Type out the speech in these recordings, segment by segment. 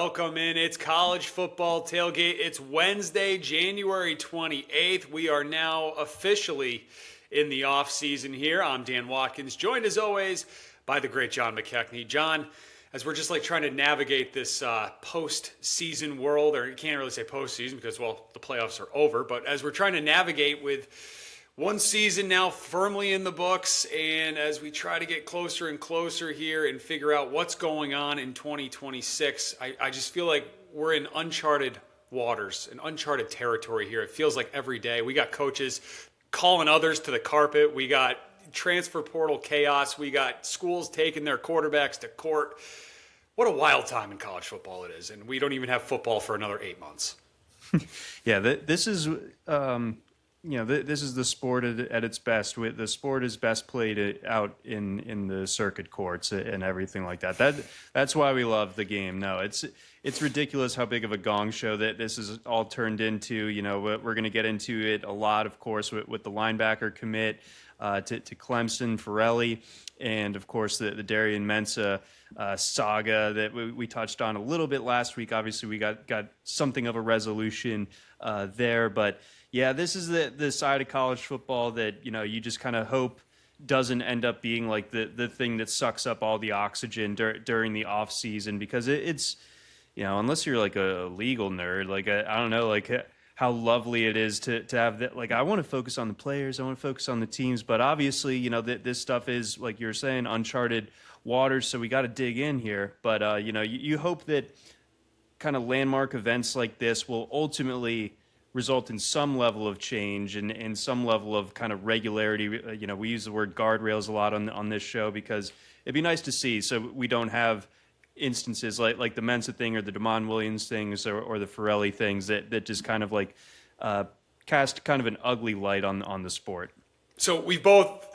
welcome in. It's College Football Tailgate. It's Wednesday, January 28th. We are now officially in the off-season here. I'm Dan Watkins, joined as always by the great John McKechnie. John, as we're just trying to navigate this post-season world, or you can't really say post-season because, well, the playoffs are over, but as we're trying to navigate with one season now firmly in the books, and as we try to get closer and closer here and figure out what's going on in 2026, I just feel like we're in uncharted waters, in uncharted territory here. It feels like every day. We got coaches calling others to the carpet. We got transfer portal chaos. We got schools taking their quarterbacks to court. What a wild time in college football it is, and we don't even have football for another 8 months. Yeah, this is... this is the sport at its best. The sport is best played out in the circuit courts and everything like that. That's why we love the game. No, it's ridiculous how big of a gong show that this is all turned into. We're going to get into it a lot, of course, with the linebacker commit to Clemson, Farrelly, and of course the Darian Mensah saga that we touched on a little bit last week. Obviously, we got something of a resolution there, but. Yeah, this is the side of college football that, you just kind of hope doesn't end up being like the thing that sucks up all the oxygen during the off season, because it's, unless you're like a legal nerd, I don't know, how lovely it is to have that. I want to focus on the players, I want to focus on the teams, but obviously, this stuff is, like you're saying, uncharted waters, so we got to dig in here. But, you hope that kind of landmark events like this will ultimately result in some level of change and some level of kind of regularity. We use the word guardrails a lot on this show because it'd be nice to see, so we don't have instances like the Mensah thing or the Damon Williams things or the Farrelly things that just kind of cast kind of an ugly light on the sport. So we both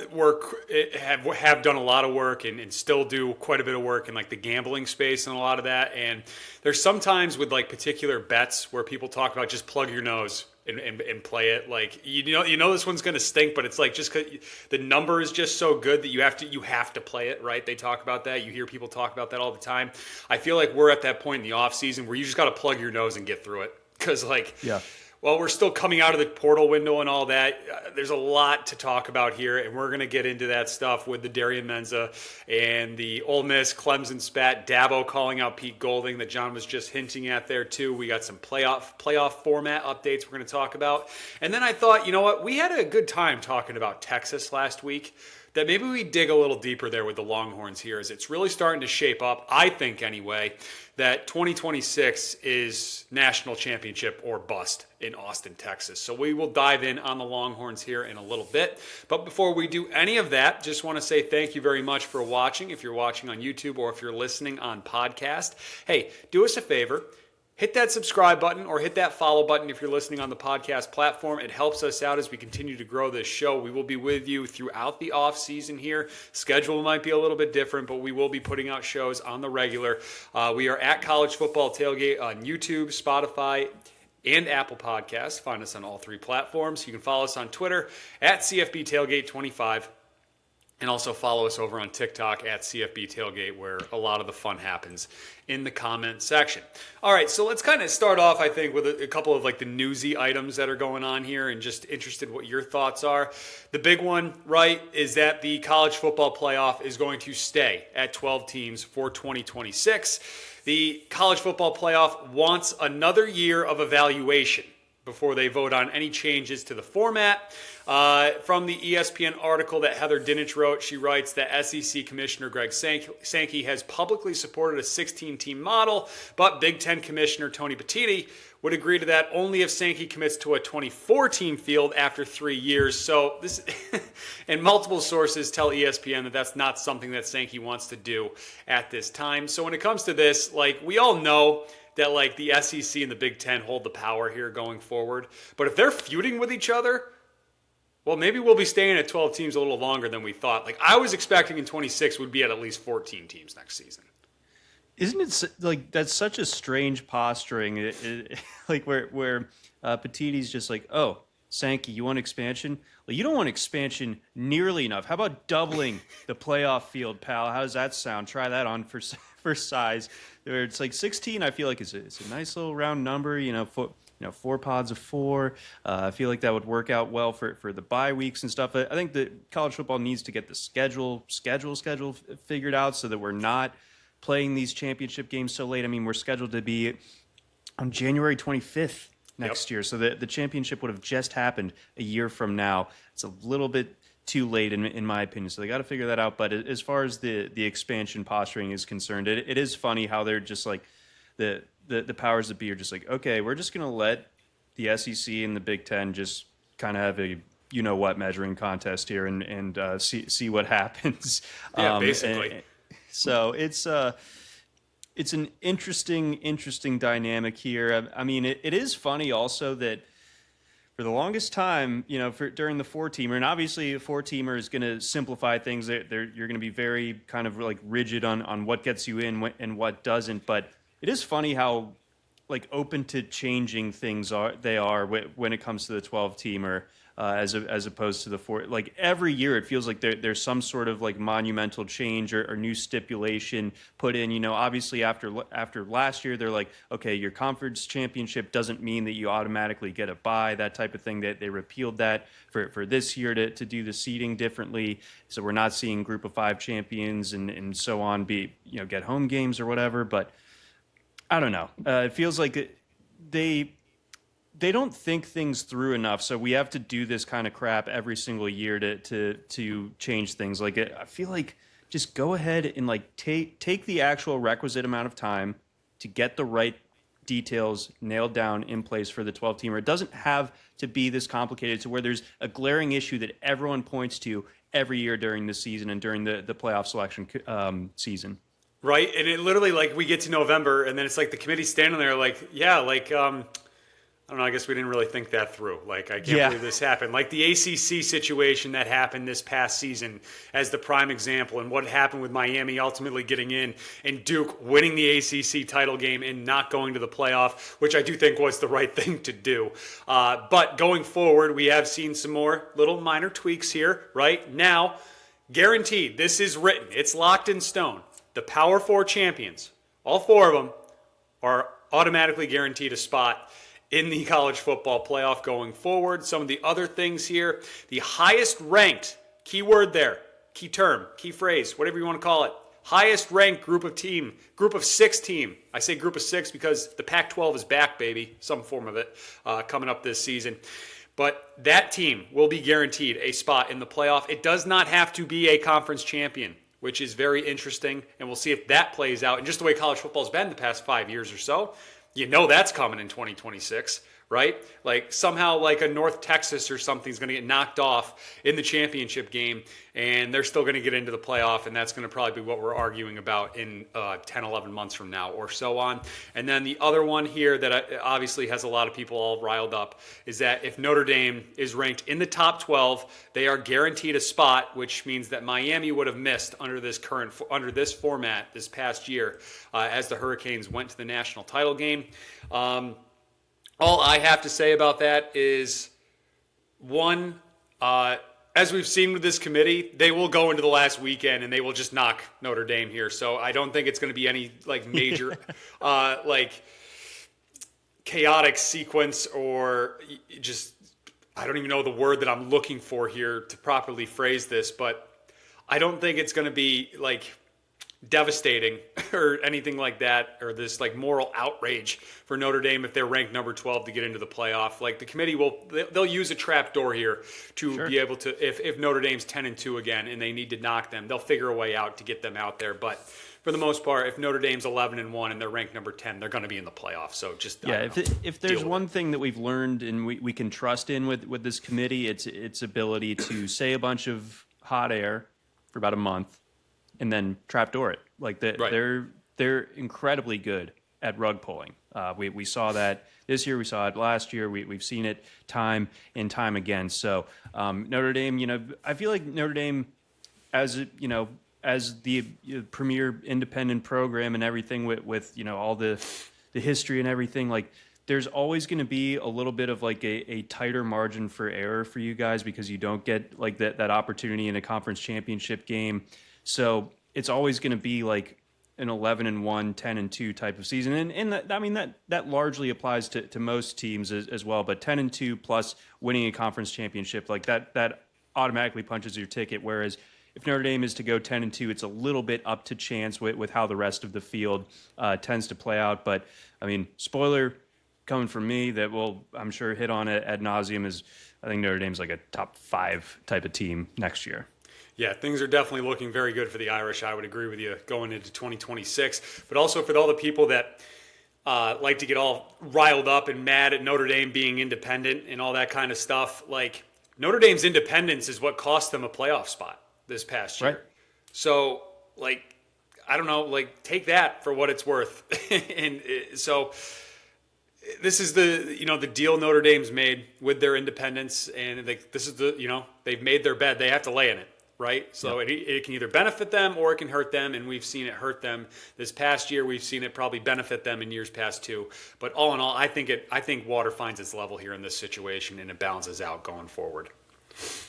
have done a lot of work and still do quite a bit of work in the gambling space and a lot of that. And there's sometimes with particular bets where people talk about just plug your nose and play it. You know this one's going to stink, but it's just 'cause the number is just so good that you have to play it, right? They talk about that. You hear people talk about that all the time. I feel like we're at that point in the off season where you just got to plug your nose and get through it because yeah. Well, we're still coming out of the portal window and all that. There's a lot to talk about here, and we're going to get into that stuff with the Darian Mensah and the Ole Miss Clemson spat. Dabo calling out Pete Golding that John was just hinting at there too. We got some playoff format updates we're going to talk about. And then I thought, you know what? We had a good time talking about Texas last week. That maybe we dig a little deeper there with the Longhorns here, as it's really starting to shape up, I think anyway, that 2026 is national championship or bust in Austin, Texas. So we will dive in on the Longhorns here in a little bit. But before we do any of that, just want to say thank you very much for watching. If you're watching on YouTube or if you're listening on podcast, hey, do us a favor. Hit that subscribe button or hit that follow button if you're listening on the podcast platform. It helps us out as we continue to grow this show. We will be with you throughout the off season here. Schedule might be a little bit different, but we will be putting out shows on the regular. We are at College Football Tailgate on YouTube, Spotify, and Apple Podcasts. Find us on all three platforms. You can follow us on Twitter at CFB Tailgate 25. And also follow us over on TikTok at CFB Tailgate, where a lot of the fun happens in the comment section. All right, so let's kind of start off, I think, with a couple of the newsy items that are going on here, and just interested what your thoughts are. The big one, right, is that the college football playoff is going to stay at 12 teams for 2026. The college football playoff wants another year of evaluation before they vote on any changes to the format. From the ESPN article that Heather Dinich wrote, she writes that SEC Commissioner Greg Sankey has publicly supported a 16-team model, but Big Ten Commissioner Tony Petitti would agree to that only if Sankey commits to a 24-team field after 3 years. So this, and multiple sources tell ESPN that that's not something that Sankey wants to do at this time. So when it comes to this, we all know that the SEC and the Big Ten hold the power here going forward. But if they're feuding with each other, well, maybe we'll be staying at 12 teams a little longer than we thought. I was expecting in 26 would be at least 14 teams next season. Isn't it that's such a strange posturing? Where Petitti's just oh, Sankey, you want expansion? Well, you don't want expansion nearly enough. How about doubling the playoff field, pal? How does that sound? Try that on for for size. Where it's like 16, I feel like it's a nice little round number. Four pods of four. I feel like that would work out well for the bye weeks and stuff. I think that college football needs to get the schedule figured out so that we're not playing these championship games so late. I mean, we're scheduled to be on January 25th next year, so the championship would have just happened a year from now. It's a little bit too late in my opinion, so they got to figure that out. But as far as the expansion posturing is concerned, it is funny how they're just like the powers that be are just like, okay, we're just going to let the SEC and the Big Ten just kind of have a you-know-what measuring contest here and see what happens. Yeah, basically. So it's an interesting dynamic here. I mean, it is funny also that for the longest time, during the four-teamer, and obviously a four-teamer is going to simplify things. You're going to be very kind of like rigid on what gets you in and what doesn't. But it is funny how like open to changing things they are when it comes to the 12-teamer. As opposed to the four, like every year it feels like there's some sort of like monumental change or new stipulation put in. Obviously after last year they're like, okay, your conference championship doesn't mean that you automatically get a bye, that type of thing. That they repealed that for this year to do the seeding differently, so we're not seeing group of 5 champions and so on get home games or whatever. But I don't know. It feels like they don't think things through enough, so we have to do this kind of crap every single year to change things. Like I feel like just go ahead and like take the actual requisite amount of time to get the right details nailed down in place for the 12-teamer. It doesn't have to be this complicated to where there's a glaring issue that everyone points to every year during the season and during the playoff selection season. Right, and it literally like we get to November and then it's like the committee's standing there like, yeah, like I don't know, I guess we didn't really think that through. Like, I can't believe this happened. Like the ACC situation that happened this past season as the prime example, and what happened with Miami ultimately getting in and Duke winning the ACC title game and not going to the playoff, which I do think was the right thing to do. But going forward, we have seen some more little minor tweaks here, right? Now, guaranteed, this is written. It's locked in stone. The Power Four champions, all 4 of them, are automatically guaranteed a spot in the college football playoff going forward. Some of the other things here, the highest ranked, key word there, key term, key phrase, whatever you want to call it, highest ranked group of 6 team. I say group of 6 because the Pac-12 is back, baby, some form of it, coming up this season. But that team will be guaranteed a spot in the playoff. It does not have to be a conference champion, which is very interesting, and we'll see if that plays out. And just the way college football has been the past 5 years or so, that's coming in 2026, right? Like somehow like a North Texas or something is going to get knocked off in the championship game, and they're still going to get into the playoff, and that's going to probably be what we're arguing about in 10, 11 months from now or so on. And then the other one here that obviously has a lot of people all riled up is that if Notre Dame is ranked in the top 12, they are guaranteed a spot, which means that Miami would have missed under this format this past year as the Hurricanes went to the national title game. All I have to say about that is, one, as we've seen with this committee, they will go into the last weekend and they will just knock Notre Dame here. So I don't think it's going to be any like major like chaotic sequence or just, I don't even know the word that I'm looking for here to properly phrase this, but I don't think it's going to be like devastating or anything like that, or this like moral outrage for Notre Dame if they're ranked number 12 to get into the playoff. Like the committee they'll use a trap door here to be able to, if Notre Dame's 10-2 again and they need to knock them, they'll figure a way out to get them out there. But for the most part, if Notre Dame's 11-1 and they're ranked number 10, they're going to be in the playoff. So just if there's one thing that we've learned and we can trust in with this committee, it's its ability to say a bunch of hot air for about a month and then trapdoor it. Like they're incredibly good at rug pulling. We saw that this year. We saw it last year. We've seen it time and time again. So Notre Dame, I feel like Notre Dame, as the premier independent program and everything with all the history and everything, like there's always going to be a little bit of like a tighter margin for error for you guys because you don't get like that opportunity in a conference championship game. So it's always going to be like an 11-1, 10-2 type of season, and that largely applies to most teams as well. But 10-2 plus winning a conference championship, like that automatically punches your ticket. Whereas if Notre Dame is to go 10-2, it's a little bit up to chance with how the rest of the field tends to play out. But I mean, spoiler coming from me that we'll, I'm sure, hit on it ad nauseum is I think Notre Dame's like a top 5 type of team next year. Yeah, things are definitely looking very good for the Irish. I would agree with you going into 2026. But also for all the people that like to get all riled up and mad at Notre Dame being independent and all that kind of stuff, like Notre Dame's independence is what cost them a playoff spot this past year. Right. So, like, I don't know, like, take that for what it's worth. And so this is the deal Notre Dame's made with their independence, and this is they've made their bed. They have to lay in it. Right? So it can either benefit them or it can hurt them, and we've seen it hurt them this past year. We've seen it probably benefit them in years past too. But all in all, I think water finds its level here in this situation, and it balances out going forward.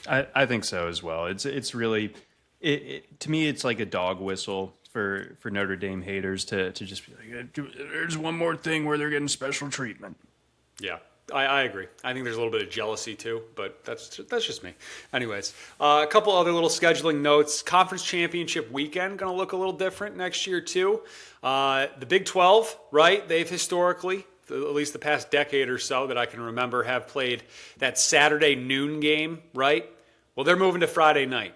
I think so as well. It's really to me it's like a dog whistle for Notre Dame haters to just be like, there's one more thing where they're getting special treatment. Yeah. I agree. I think there's a little bit of jealousy too, but that's just me. Anyways, a couple other little scheduling notes. Conference championship weekend going to look a little different next year too. The Big 12, right? They've historically, at least the past decade or so that I can remember, have played that Saturday noon game, right? Well, they're moving to Friday night.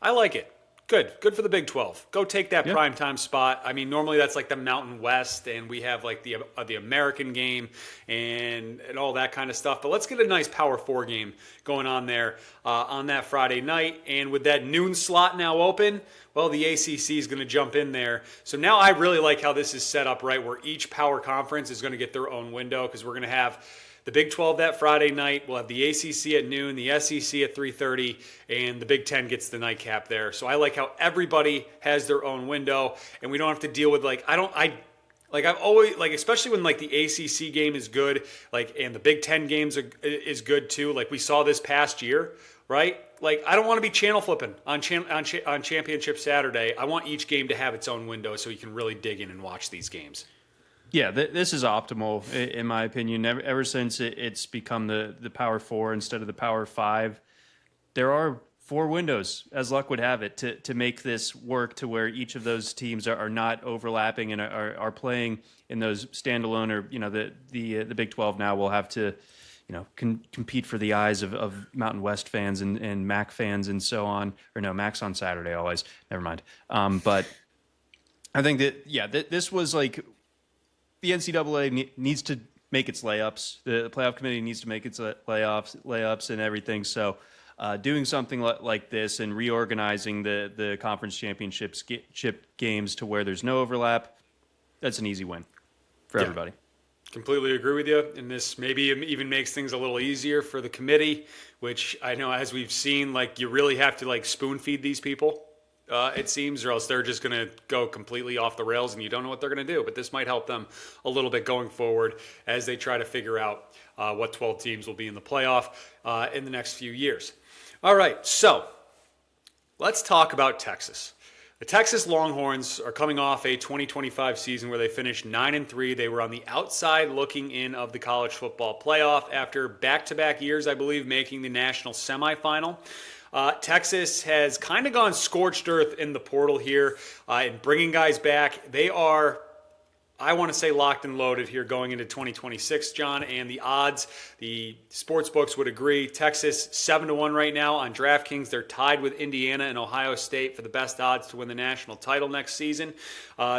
I like it. Good for the Big 12. Go take that primetime spot. I mean, normally that's like the Mountain West, and we have like the American game and all that kind of stuff. But let's get a nice Power 4 game going on there on that Friday night. And with that noon slot now open, well, the ACC is going to jump in there. So now I really like how this is set up, right, where each power conference is going to get their own window, because we're going to have the Big 12 that Friday night. We'll have the ACC at noon, the SEC at 3:30, and the Big 10 gets the nightcap there. So I like how everybody has their own window, and we don't have to deal with I've always especially when like the ACC game is good, and the Big 10 games is good too. Like we saw this past year, right? Like I don't want to be channel flipping on Championship Saturday. I want each game to have its own window so you can really dig in and watch these games. Yeah, this is optimal, in my opinion. Ever since it's become the Power 4 instead of the Power 5, there are 4 windows, as luck would have it, to make this work to where each of those teams are not overlapping and are playing in those standalone, or the Big 12 now will have to compete for the eyes of Mountain West fans and MAC fans and so on. Or no, MAC's on Saturday always. Never mind. But I think that this was like, the NCAA needs to make its layups. The playoff committee needs to make its layups and everything. So doing something like this and reorganizing the conference championship games to where there's no overlap, that's an easy win for everybody. Completely agree with you. And this maybe even makes things a little easier for the committee, which I know, as we've seen, like you really have to like spoon feed these people. It seems, or else they're just going to go completely off the rails and you don't know what they're going to do. But this might help them a little bit going forward as they try to figure out what 12 teams will be in the playoff in the next few years. All right, so let's talk about Texas. The Texas Longhorns are coming off a 2025 season where they finished 9-3. They were on the outside looking in of the college football playoff after back-to-back years, I believe, making the national semifinal. Texas has kind of gone scorched earth in the portal here and bringing guys back. They are, I want to say, locked and loaded here going into 2026, John. And the odds, the sports books would agree. Texas 7-1 right now on DraftKings. They're tied with Indiana and Ohio State for the best odds to win the national title next season.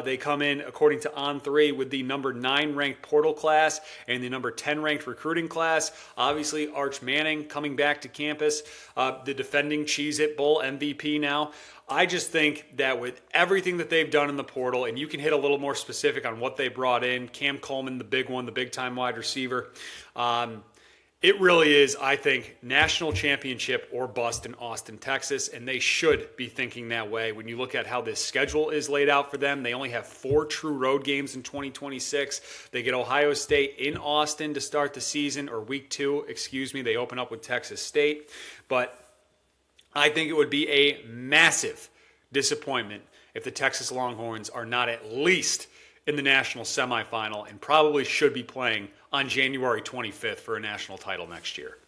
They come in, according to On3, with the number 9 ranked portal class and the number 10 ranked recruiting class. Obviously, Arch Manning coming back to campus, the defending Cheez-It Bowl MVP now. I just think that with everything that they've done in the portal, and you can hit a little more specific on what they brought in, Cam Coleman, the big one, the big-time wide receiver, it really is, I think, national championship or bust in Austin, Texas, and they should be thinking that way. When you look at how this schedule is laid out for them, they only have 4 true road games in 2026. They get Ohio State in Austin to start the season, or week 2, they open up with Texas State. But I think it would be a massive disappointment if the Texas Longhorns are not at least in the national semifinal and probably should be playing on January 25th for a national title next year.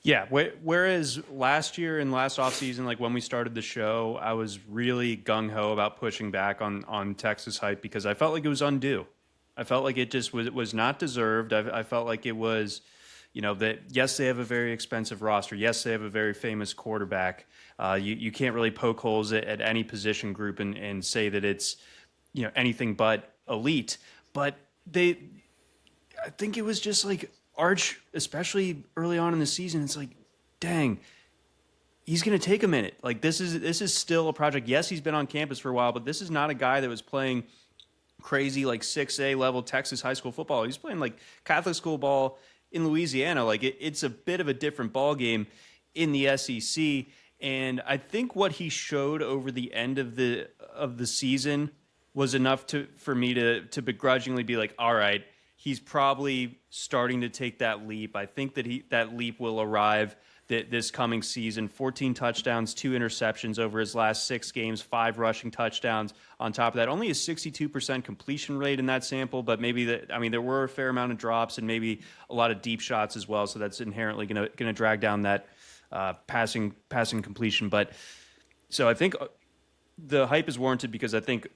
Yeah, whereas last year and last offseason, like when we started the show, I was really gung-ho about pushing back on Texas hype because I felt like it was undue. I felt like it just was not deserved. I felt like it was, that yes, they have a very expensive roster. Yes, they have a very famous quarterback. You can't really poke holes at any position group and say that it's, anything but elite. But I think it was just like Arch, especially early on in the season, it's like, dang, he's going to take a minute. Like this is still a project. Yes, he's been on campus for a while, but this is not a guy that was playing crazy like 6A level Texas high school football. He's playing like Catholic school ball in Louisiana. Like it's a bit of a different ball game in the SEC. And I think what he showed over the end of the season was enough for me to begrudgingly be like, all right, he's probably starting to take that leap. I think that leap will arrive this coming season. 14 touchdowns, 2 interceptions over his last 6 games, 5 rushing touchdowns. On top of that, only a 62% completion rate in that sample, but there were a fair amount of drops and maybe a lot of deep shots as well. So that's inherently going to drag down that passing completion. But so I think the hype is warranted because I think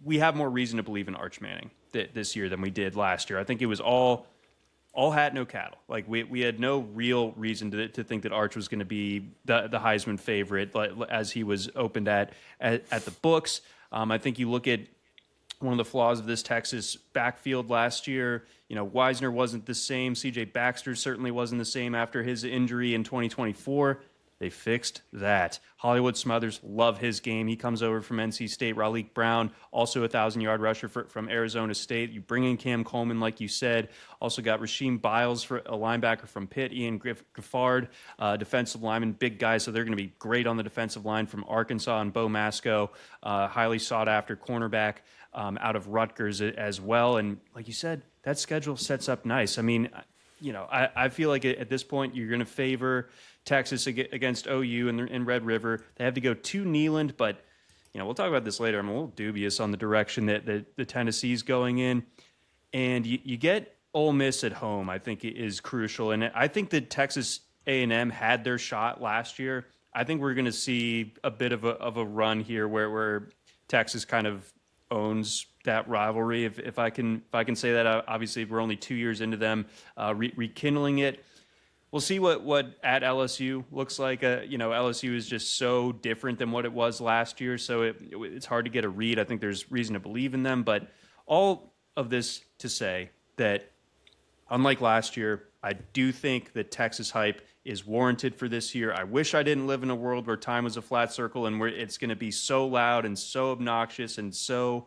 we have more reason to believe in Arch Manning this year than we did last year. I think it was all hat, no cattle. Like we had no real reason to think that Arch was going to be the Heisman favorite, as he was opened at the books. I think you look at one of the flaws of this Texas backfield last year. Wisner wasn't the same. C.J. Baxter certainly wasn't the same after his injury in 2024. They fixed that. Hollywood Smothers, love his game. He comes over from NC State. Raleek Brown, also a 1,000-yard rusher from Arizona State. You bring in Cam Coleman, like you said. Also got Rasheem Biles, for a linebacker from Pitt. Ian Giffard, defensive lineman, big guys. So they're going to be great on the defensive line from Arkansas. And Bo Masco, highly sought-after cornerback out of Rutgers as well. And like you said, that schedule sets up nice. I mean, I feel like at this point you're going to favor Texas against OU in Red River. They have to go to Neyland, but we'll talk about this later. I'm a little dubious on the direction that the Tennessee's going in. And you get Ole Miss at home, I think is crucial. And I think that Texas A&M had their shot last year. I think we're going to see a bit of a run here where Texas kind of owns that rivalry, if I can say that. Obviously, we're only 2 years into them rekindling it. We'll see what at LSU looks like. LSU is just so different than what it was last year, so it's hard to get a read. I think there's reason to believe in them, but all of this to say that, unlike last year, I do think that Texas hype is warranted for this year. I wish I didn't live in a world where time was a flat circle and where it's going to be so loud and so obnoxious and so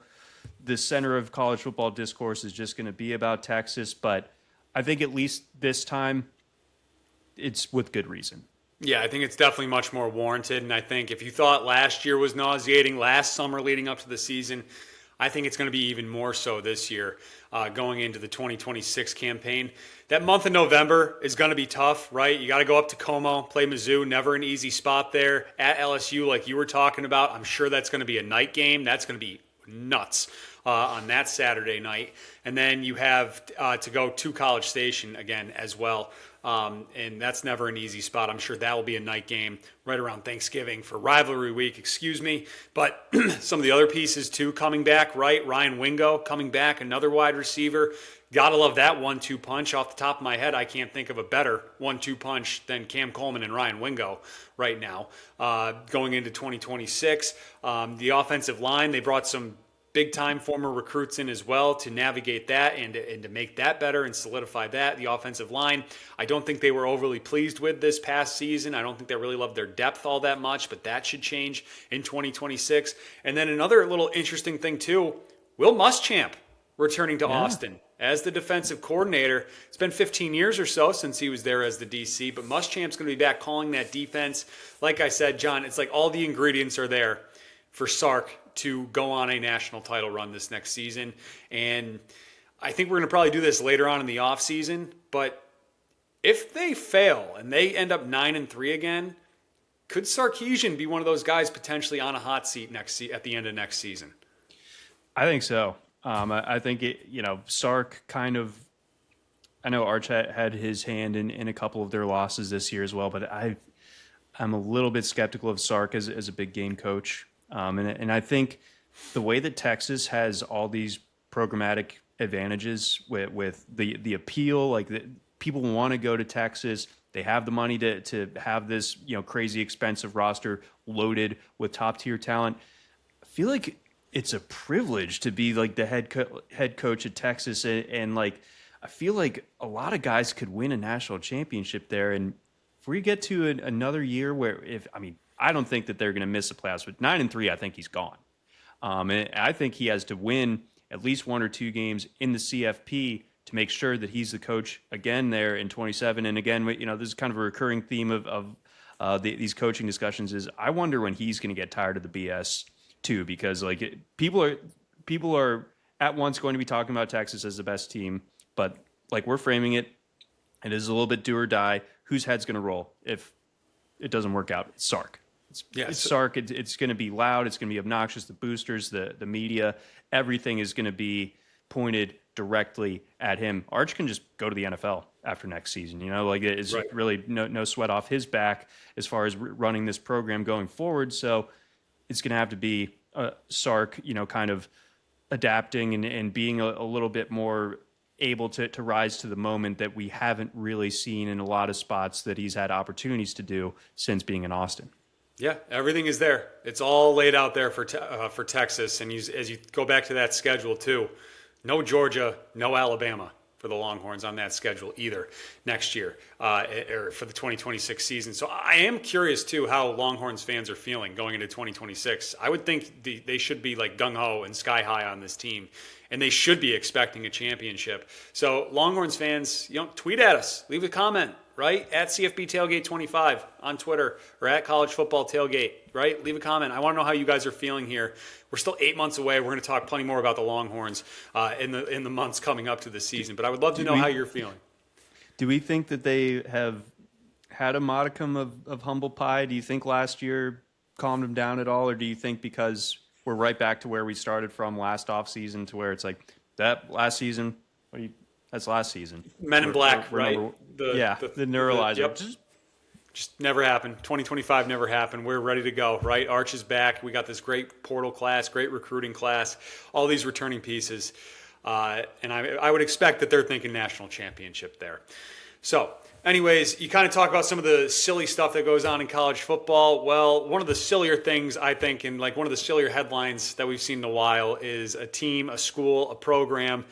the center of college football discourse is just going to be about Texas. But I think at least this time, it's with good reason. Yeah, I think it's definitely much more warranted. And I think if you thought last year was nauseating, last summer leading up to the season, I think it's going to be even more so this year going into the 2026 campaign. That month of November is going to be tough, right? You got to go up to Como, play Mizzou, never an easy spot there. At LSU, like you were talking about, I'm sure that's going to be a night game. That's going to be nuts on that Saturday night. And then you have to go to College Station again as well. And that's never an easy spot. I'm sure that will be a night game right around Thanksgiving for rivalry week, But some of the other pieces too coming back, right? Ryan Wingo coming back, another wide receiver. Gotta love that 1-2 punch. Off the top of my head, I can't think of a better 1-2 punch than Cam Coleman and Ryan Wingo right now. Going into 2026, the offensive line, they brought some big-time former recruits in as well to navigate that and to make that better and solidify that. The offensive line, I don't think they were overly pleased with this past season. I don't think they really loved their depth all that much, but that should change in 2026. And then another little interesting thing too, Will Muschamp returning to Austin as the defensive coordinator. It's been 15 years or so since he was there as the DC, but Muschamp's going to be back calling that defense. Like I said, John, it's like all the ingredients are there for Sark to go on a national title run this next season. And I think we're going to probably do this later on in the offseason, but if they fail and they end up 9-3 again, could Sarkisian be one of those guys potentially on a hot seat at the end of next season? I think so. I think Sark kind of. I know Arch had his hand in a couple of their losses this year as well, but I'm a little bit skeptical of Sark as a big game coach. And I think the way that Texas has all these programmatic advantages with the appeal, like people want to go to Texas. They have the money to have this crazy expensive roster loaded with top tier talent. I feel like it's a privilege to be like the head coach at Texas, and like I feel like a lot of guys could win a national championship there. And if we get to another year where I don't think that they're going to miss the playoffs, but 9-3, I think he's gone. And I think he has to win at least 1 or 2 games in the CFP to make sure that he's the coach again there in 27. And again, this is kind of a recurring theme of these coaching discussions is I wonder when he's going to get tired of the BS too, because like people are at once going to be talking about Texas as the best team, but like we're framing it is a little bit do or die. Whose head's going to roll if it doesn't work out? It's Sark. It's Sark. It's going to be loud. It's going to be obnoxious. The boosters, the media, everything is going to be pointed directly at him. Arch can just go to the NFL after next season. It's right. Really no sweat off his back as far as running this program going forward. So it's going to have to be Sark, kind of adapting and being a little bit more able to rise to the moment that we haven't really seen in a lot of spots that he's had opportunities to do since being in Austin. Yeah, everything is there. It's all laid out there for Texas. And as you go back to that schedule too, no Georgia, no Alabama for the Longhorns on that schedule either next year or for the 2026 season. So I am curious too how Longhorns fans are feeling going into 2026. I would think they should be like gung-ho and sky high on this team, and they should be expecting a championship. So Longhorns fans, tweet at us, leave a comment, right? At CFB Tailgate 25 on Twitter or at College Football Tailgate, right? Leave a comment. I want to know how you guys are feeling here. We're still 8 months away. We're going to talk plenty more about the Longhorns in the months coming up to the season, but I would love to know how you're feeling. Do we think that they have had a modicum of humble pie? Do you think last year calmed them down at all, or do you think because we're right back to where we started from last offseason to where it's like that last season? That's last season. Men in Black, right? The neuralizer. Yep. Just never happened. 2025 never happened. We're ready to go, right? Arch is back. We got this great portal class, great recruiting class, all these returning pieces. And I would expect that they're thinking national championship there. So anyways, you kind of talk about some of the silly stuff that goes on in college football. Well, one of the sillier things, I think, and like one of the sillier headlines that we've seen in a while is a team, a school, a program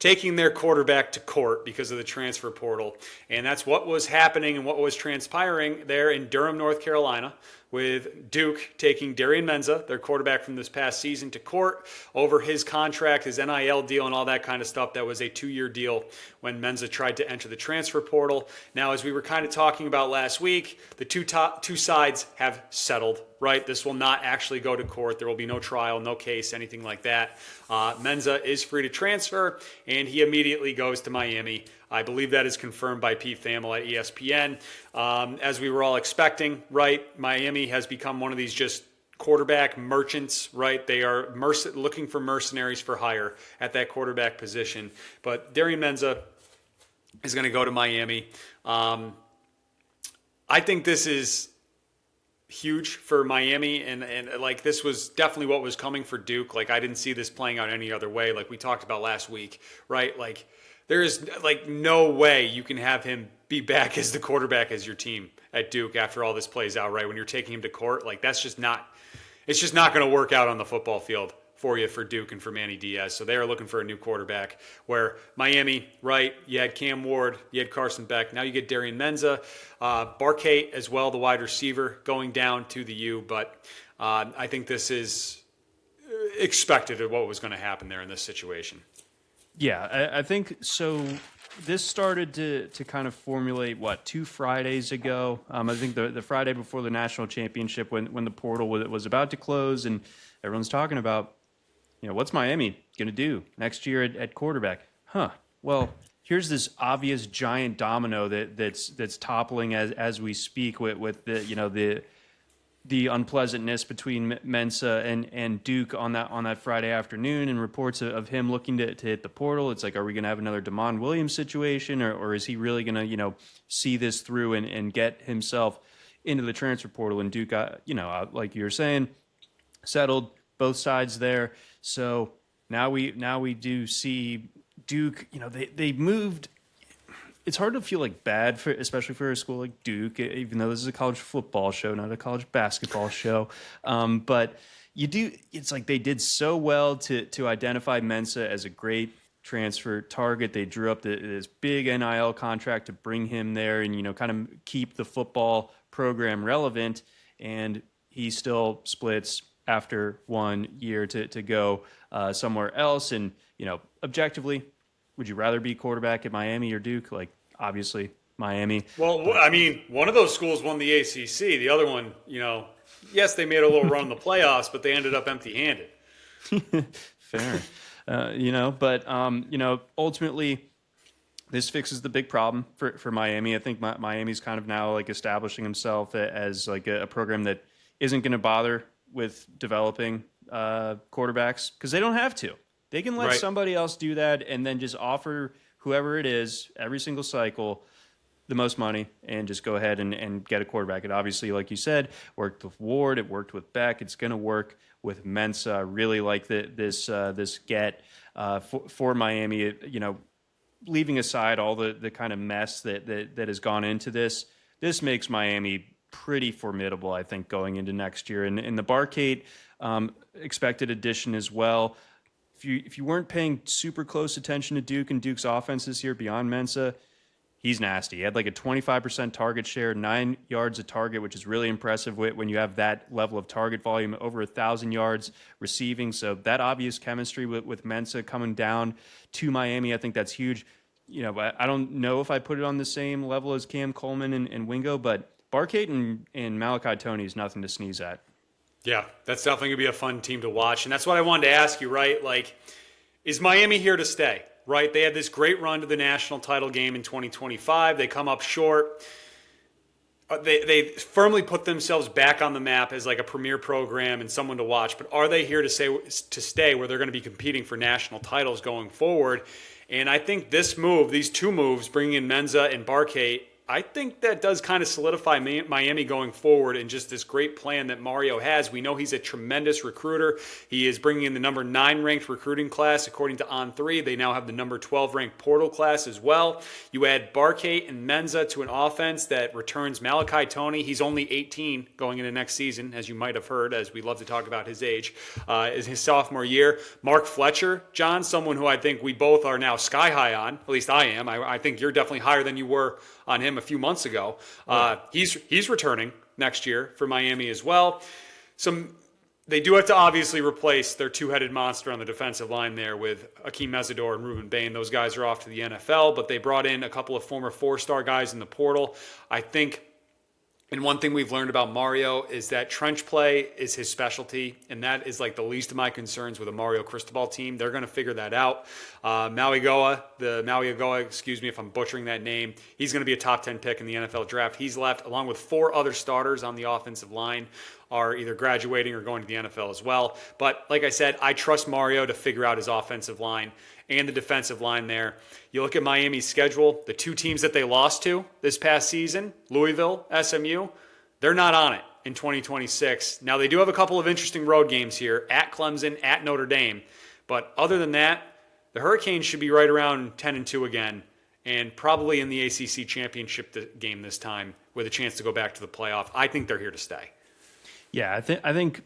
taking their quarterback to court because of the transfer portal. And that's what was happening and what was transpiring there in Durham, North Carolina, with Duke taking Darian Mensah, their quarterback from this past season, to court over his contract, his NIL deal, and all that kind of stuff. That was a 2-year deal when Mensah tried to enter the transfer portal. Now, as we were kind of talking about last week, the two sides have settled, right? This will not actually go to court. There will be no trial, no case, anything like that. Mensah is free to transfer, and he immediately goes to Miami. I believe that is confirmed by Pete Thamel at ESPN. As we were all expecting, right? Miami has become one of these just quarterback merchants, right? They are looking for mercenaries for hire at that quarterback position. But Darian Mensah is going to go to Miami. I think this is huge for Miami, and like this was definitely what was coming for Duke. Like I didn't see this playing out any other way, like we talked about last week, right? Like there is like no way you can have him be back as the quarterback as your team at Duke after all this plays out, right? When you're taking him to court, like it's just not going to work out on the football field for you, for Duke and for Manny Diaz. So they are looking for a new quarterback, where Miami, right, you had Cam Ward, you had Carson Beck, now you get Darian Mensah, Barkate as well, the wide receiver, going down to the U. But I think this is expected of what was going to happen there in this situation. Yeah, I think so. This started to kind of formulate, 2 Fridays ago? I think the Friday before the national championship when the portal was about to close, and everyone's talking about, what's Miami going to do next year at quarterback? Well, here's this obvious giant domino that's toppling as we speak with the the unpleasantness between Mensah and Duke on that Friday afternoon, and reports of him looking to hit the portal. It's like, are we going to have another DeMond Williams situation, or is he really going to see this through and get himself into the transfer portal? And Duke, like you were saying, settled both sides there. So now we do see Duke. They moved. It's hard to feel like bad especially for a school like Duke, even though this is a college football show, not a college basketball show. But it's like they did so well to identify Mensah as a great transfer target. They drew up this big NIL contract to bring him there and, kind of keep the football program relevant. And he still splits after 1 year to go somewhere else. And, objectively, would you rather be quarterback at Miami or Duke? Like, obviously, Miami. Well, I mean, one of those schools won the ACC. The other one, yes, they made a little run in the playoffs, but they ended up empty-handed. Fair. But ultimately, this fixes the big problem for Miami. I think Miami's kind of now like establishing himself as like a program that isn't going to bother with developing quarterbacks because they don't have to. They can let somebody else do that and then just offer whoever it is every single cycle the most money and just go ahead and get a quarterback. It obviously, like you said, worked with Ward. It worked with Beck. It's going to work with Mensah. I really like this get for Miami. Leaving aside all the kind of mess that has gone into this makes Miami pretty formidable, I think, going into next year. And the Barcade expected addition as well. If you weren't paying super close attention to Duke and Duke's offense this year beyond Mensah, he's nasty. He had like a 25% target share, 9 yards a target, which is really impressive when you have that level of target volume, over 1,000 yards receiving. So that obvious chemistry with Mensah coming down to Miami, I think that's huge. I don't know if I put it on the same level as Cam Coleman and Wingo, but Barcade and Malachi Toney is nothing to sneeze at. Yeah, that's definitely going to be a fun team to watch. And that's what I wanted to ask you, right? Like, is Miami here to stay, right? They had this great run to the national title game in 2025. They come up short. They firmly put themselves back on the map as like a premier program and someone to watch. But are they here to stay where they're going to be competing for national titles going forward? And I think these two moves, bringing in Mensah and Barcade, I think that does kind of solidify Miami going forward and just this great plan that Mario has. We know he's a tremendous recruiter. He is bringing in the number 9 ranked recruiting class, according to On3. They now have the number 12 ranked portal class as well. You add Barcade and Mensah to an offense that returns Malachi Toney. He's only 18 going into next season, as you might have heard, as we love to talk about his age, is his sophomore year. Mark Fletcher, John, someone who I think we both are now sky high on. At least I am. I think you're definitely higher than you were on him a few months ago. He's returning next year for Miami as well. They do have to obviously replace their two-headed monster on the defensive line there with Akeem Mesidor and Ruben Bain. Those guys are off to the NFL, but they brought in a couple of former 4-star guys in the portal. I think, and one thing we've learned about Mario is that trench play is his specialty, and that is like the least of my concerns with a Mario Cristobal team. They're going to figure that out. Maui Goa, excuse me if I'm butchering that name, he's going to be a top 10 pick in the NFL draft. He's left, along with 4 other starters on the offensive line, are either graduating or going to the NFL as well. But like I said, I trust Mario to figure out his offensive line and the defensive line there. You look at Miami's schedule, the 2 teams that they lost to this past season, Louisville, SMU, they're not on it in 2026. Now, they do have a couple of interesting road games here, at Clemson, at Notre Dame. But other than that, the Hurricanes should be right around 10-2 again, and probably in the ACC championship game this time with a chance to go back to the playoff. I think they're here to stay. Yeah, I think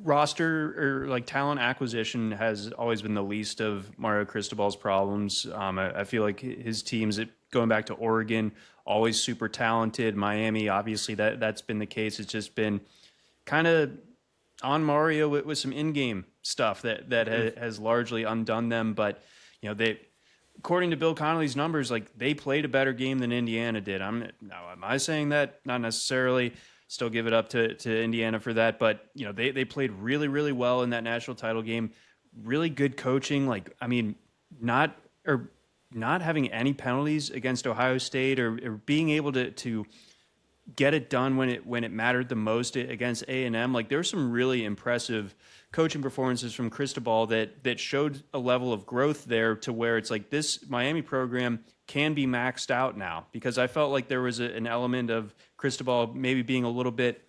roster or like talent acquisition has always been the least of Mario Cristobal's problems. I feel like his teams, going back to Oregon, always super talented. Miami, obviously that's been the case. It's just been kind of on Mario with some in-game stuff that has largely undone them. But they, according to Bill Connolly's numbers, like they played a better game than Indiana did. Am I saying that? Not necessarily. Still give it up to Indiana for that. But, they played really, really well in that national title game. Really good coaching. Like, I mean, not having any penalties against Ohio State or being able to get it done when it mattered the most against A&M. Like, there were some really impressive coaching performances from Cristobal that showed a level of growth there to where it's like this Miami program can be maxed out now, because I felt like there was an element of Cristobal maybe being a little bit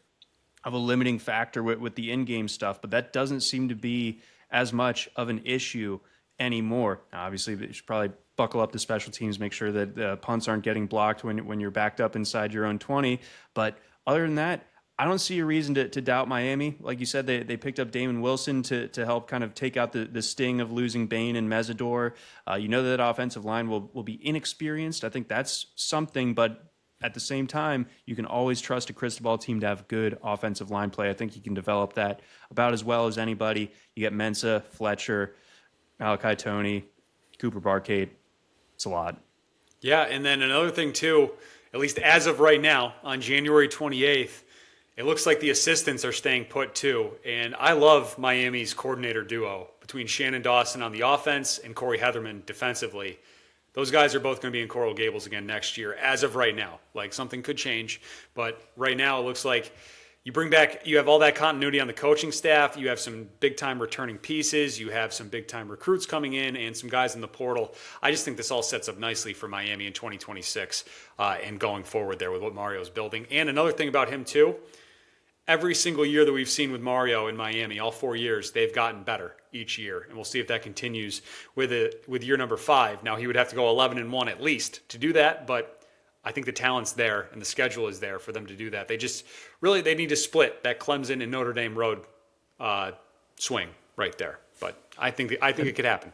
of a limiting factor with the in-game stuff, but that doesn't seem to be as much of an issue anymore. Now, obviously, you should probably buckle up the special teams, make sure that punts aren't getting blocked when you're backed up inside your own 20. But other than that, I don't see a reason to doubt Miami. Like you said, they picked up Damon Wilson to help kind of take out the sting of losing Bain and Mesidor. You know that offensive line will be inexperienced. I think that's something, but at the same time, you can always trust a Cristobal team to have good offensive line play. I think you can develop that about as well as anybody. You get Mensah, Fletcher, Malachi Toney, Cooper Barcade. It's a lot. Yeah, and then another thing too, at least as of right now, on January 28th, it looks like the assistants are staying put too. And I love Miami's coordinator duo between Shannon Dawson on the offense and Corey Heatherman defensively. Those guys are both going to be in Coral Gables again next year, as of right now. Like, something could change, but right now it looks like you have all that continuity on the coaching staff. You have some big-time returning pieces. You have some big-time recruits coming in and some guys in the portal. I just think this all sets up nicely for Miami in 2026 and going forward there with what Mario's building. And another thing about him, too, every single year that we've seen with Mario in Miami, all 4 years, they've gotten better each year. And we'll see if that continues with year number 5. Now, he would have to go 11-1 at least to do that, but I think the talent's there and the schedule is there for them to do that. They need to split that Clemson and Notre Dame road swing right there. But I think it could happen.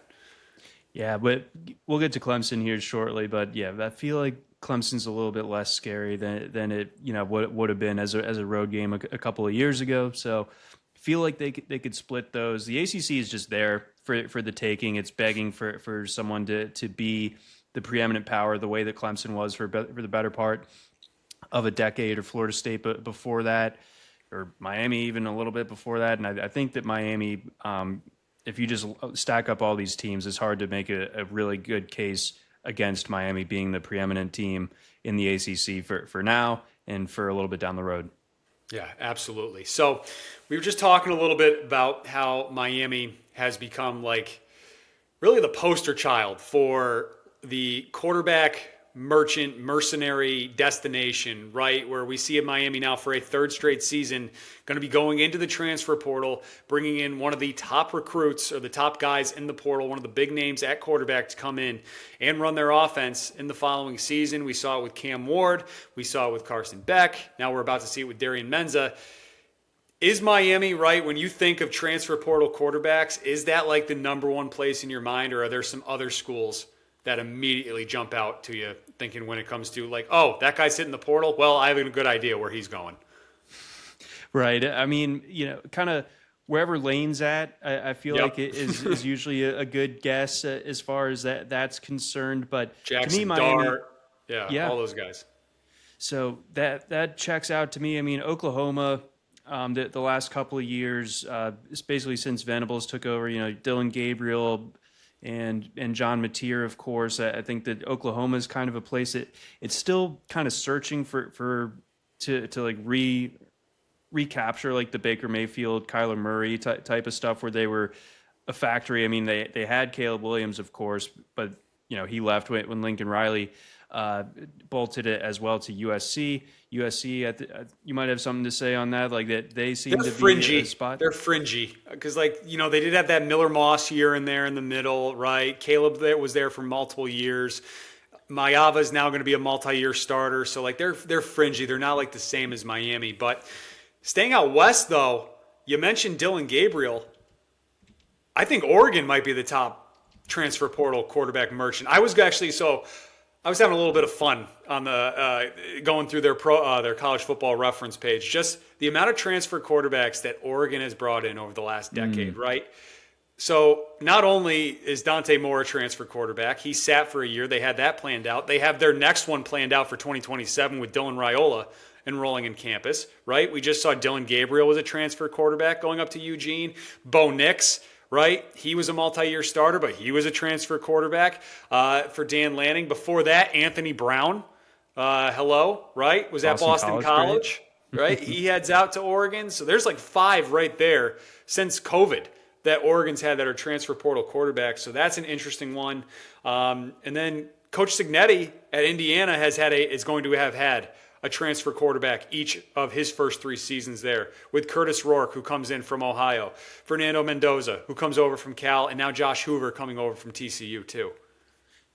Yeah, but we'll get to Clemson here shortly. But yeah, I feel like Clemson's a little bit less scary than it would have been as a road game a couple of years ago. So I feel like they could split those. The ACC is just there for the taking. It's begging for someone to be the preeminent power the way that Clemson was for the better part of a decade, or Florida State before that, or Miami even a little bit before that. And I think that Miami, if you just stack up all these teams, it's hard to make a really good case against Miami being the preeminent team in the ACC for now and for a little bit down the road. Yeah, absolutely. So we were just talking a little bit about how Miami has become like really the poster child for the quarterback mercenary destination, right? Where we see in Miami now for a 3rd straight season, going to be going into the transfer portal, bringing in one of the top recruits or the top guys in the portal, one of the big names at quarterback to come in and run their offense in the following season. We saw it with Cam Ward. We saw it with Carson Beck. Now we're about to see it with Darian Mensah. Is Miami, right, when you think of transfer portal quarterbacks, is that like the number one place in your mind, or are there some other schools that immediately jump out to you thinking when it comes to like, oh, that guy's hitting the portal? Well, I have a good idea where he's going. Right. I mean, kind of wherever Lane's at, I feel like it is usually a good guess as far as that's concerned. But Jackson, to me, Miami, Dart, all those guys. So that checks out to me. I mean, Oklahoma, the last couple of years, basically since Venables took over, Dylan Gabriel and John Mateer, of course. I think that Oklahoma is kind of a place that it's still kind of searching to like recapture like the Baker Mayfield, Kyler Murray type of stuff where they were a factory. I mean, they had Caleb Williams, of course, but he left when Lincoln Riley bolted it as well to USC. USC, you might have something to say on that, like that they seem to fringy. Be a spot. They're fringy because, they did have that Miller Moss here and there in the middle, right? Caleb was there for multiple years. Mayava is now going to be a multi-year starter, so they're fringy. They're not like the same as Miami. But staying out west, though, you mentioned Dylan Gabriel. I think Oregon might be the top transfer portal quarterback merchant. I was having a little bit of fun on the going through their college football reference page. Just the amount of transfer quarterbacks that Oregon has brought in over the last decade, right? So not only is Dante Moore a transfer quarterback, he sat for a year. They had that planned out. They have their next one planned out for 2027 with Dylan Raiola enrolling in campus, right? We just saw Dylan Gabriel was a transfer quarterback going up to Eugene. Bo Nix, right? He was a multi-year starter, but he was a transfer quarterback for Dan Lanning. Before that, Anthony Brown, Hello, right? Was at Boston College, right? He heads out to Oregon. So there's like 5 right there since COVID that Oregon's had that are transfer portal quarterbacks. So that's an interesting one. And then Coach Signetti at Indiana is going to have had a transfer quarterback each of his first 3 seasons there, with Curtis Rourke, who comes in from Ohio, Fernando Mendoza, who comes over from Cal, and now Josh Hoover coming over from TCU too.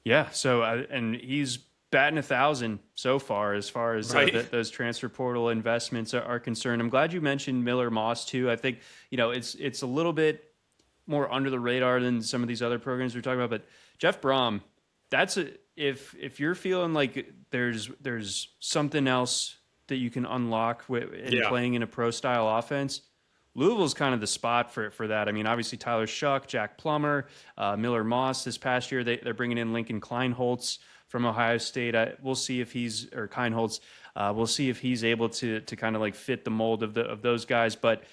Yeah. So and he's batting 1,000 so far as Right. those transfer portal investments are concerned. I'm glad you mentioned Miller Moss too. I think it's a little bit more under the radar than some of these other programs we're talking about. But Jeff Brom, if you're feeling like there's something else that you can unlock in playing in a pro style offense, Louisville's kind of the spot for that. I mean, obviously Tyler Shuck, Jack Plummer, Miller Moss this past year, they're bringing in Lincoln Kleinholtz from Ohio State. We'll see if Kleinholtz. We'll see if he's able to kind of like fit the mold of those guys. But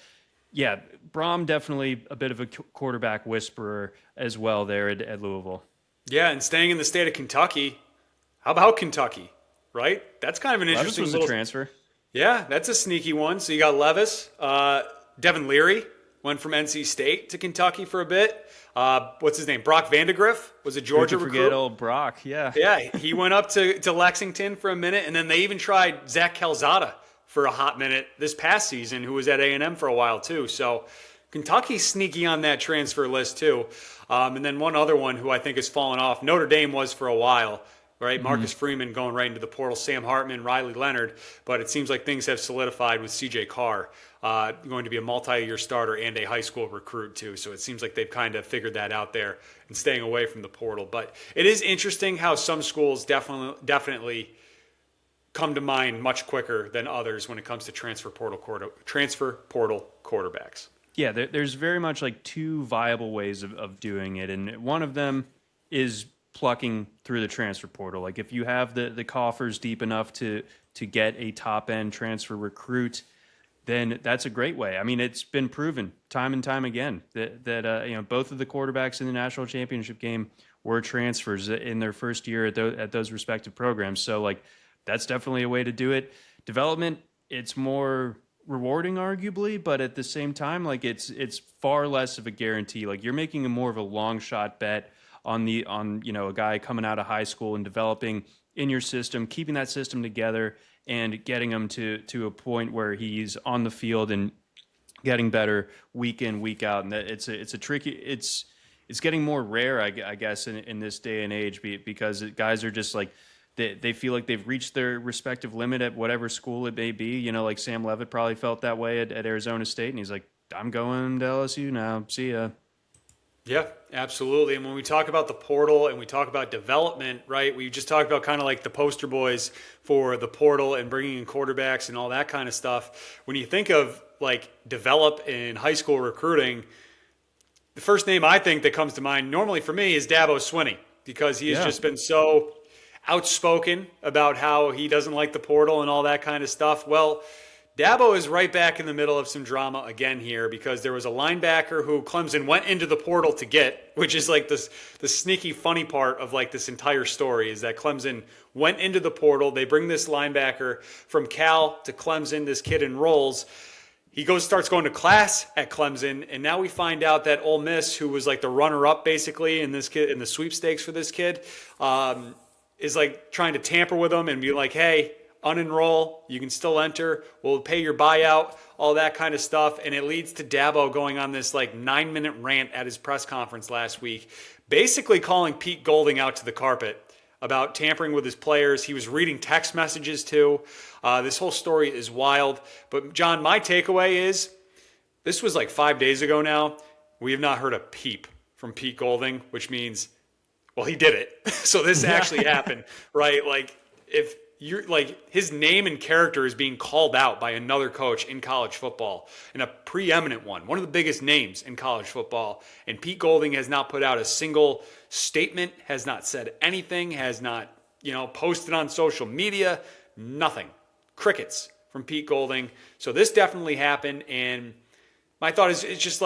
yeah, Brom definitely a bit of a quarterback whisperer as well there at Louisville. Yeah, and staying in the state of Kentucky, how about Kentucky, right? That's kind of an interesting Levis was a transfer. Yeah, that's a sneaky one. So you got Levis. Devin Leary went from NC State to Kentucky for a bit. What's his name? Brock Vandegrift was a Georgia recruit. Forget old Brock, yeah. Yeah, he went up to Lexington for a minute, and then they even tried Zach Calzada for a hot minute this past season, who was at A&M for a while too. So Kentucky's sneaky on that transfer list too. And then one other one who I think has fallen off, Notre Dame was for a while, right? Mm-hmm. Marcus Freeman going right into the portal, Sam Hartman, Riley Leonard. But it seems like things have solidified with CJ Carr, going to be a multi-year starter and a high school recruit too. So it seems like they've kind of figured that out there and staying away from the portal. But it is interesting how some schools definitely come to mind much quicker than others when it comes to transfer portal quarterbacks. Yeah, there's very much like 2 viable ways of doing it, and one of them is plucking through the transfer portal. Like if you have the coffers deep enough to get a top end transfer recruit, then that's a great way. I mean, it's been proven time and time again that both of the quarterbacks in the national championship game were transfers in their first year at those respective programs. So like that's definitely a way to do it. Development, it's more rewarding arguably, but at the same time, like it's far less of a guarantee. Like you're making more of a long shot bet on a guy coming out of high school and developing in your system, keeping that system together and getting him to a point where he's on the field and getting better week in, week out. And it's getting more rare, I guess, in this day and age, because guys are just like, they feel like they've reached their respective limit at whatever school it may be. Like Sam Levitt probably felt that way at Arizona State, and he's like, I'm going to LSU now. See ya. Yeah, absolutely. And when we talk about the portal and we talk about development, right, we just talked about kind of like the poster boys for the portal and bringing in quarterbacks and all that kind of stuff. When you think of like develop in high school recruiting, the first name I think that comes to mind normally for me is Dabo Swinney, because he has just been so outspoken about how he doesn't like the portal and all that kind of stuff. Well, Dabo is right back in the middle of some drama again here, because there was a linebacker who Clemson went into the portal to get, which is like the sneaky funny part of like this entire story, is that Clemson went into the portal. They bring this linebacker from Cal to Clemson. This kid enrolls. He starts going to class at Clemson, and now we find out that Ole Miss, who was like the runner-up basically in the sweepstakes for this kid, is like trying to tamper with him and be like, hey, unenroll, you can still enter, we'll pay your buyout, all that kind of stuff. And it leads to Dabo going on this like 9-minute rant at his press conference last week, basically calling Pete Golding out to the carpet about tampering with his players. He was reading text messages too. This whole story is wild. But John, my takeaway is this was like 5 days ago now. We have not heard a peep from Pete Golding, which means, well, he did it. So this actually happened, right? Like if you're like, his name and character is being called out by another coach in college football, and a preeminent one of the biggest names in college football. And Pete Golding has not put out a single statement, has not said anything, has not, posted on social media, nothing. Crickets from Pete Golding. So this definitely happened. And my thought is it's just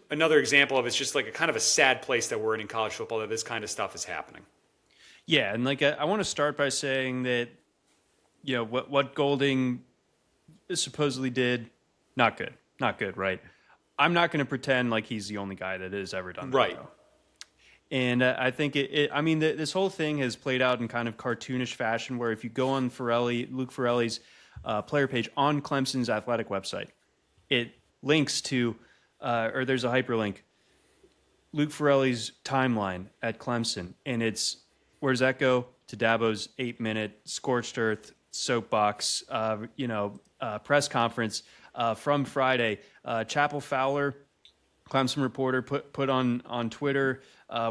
another example of, it's just like a kind of a sad place that we're in college football, that this kind of stuff is happening. Yeah, and like I want to start by saying that what Golding supposedly did, not good, right? I'm not going to pretend like he's the only guy that has ever done that. Right. Though. And I think this whole thing has played out in kind of cartoonish fashion, where if you go on Luke Ferrelli's player page on Clemson's athletic website, it links to, or there's a hyperlink, Luke Ferrelli's timeline at Clemson, and where does that go? To Dabo's 8-minute scorched earth soapbox, press conference from Friday. Chapel Fowler, Clemson reporter, put on Twitter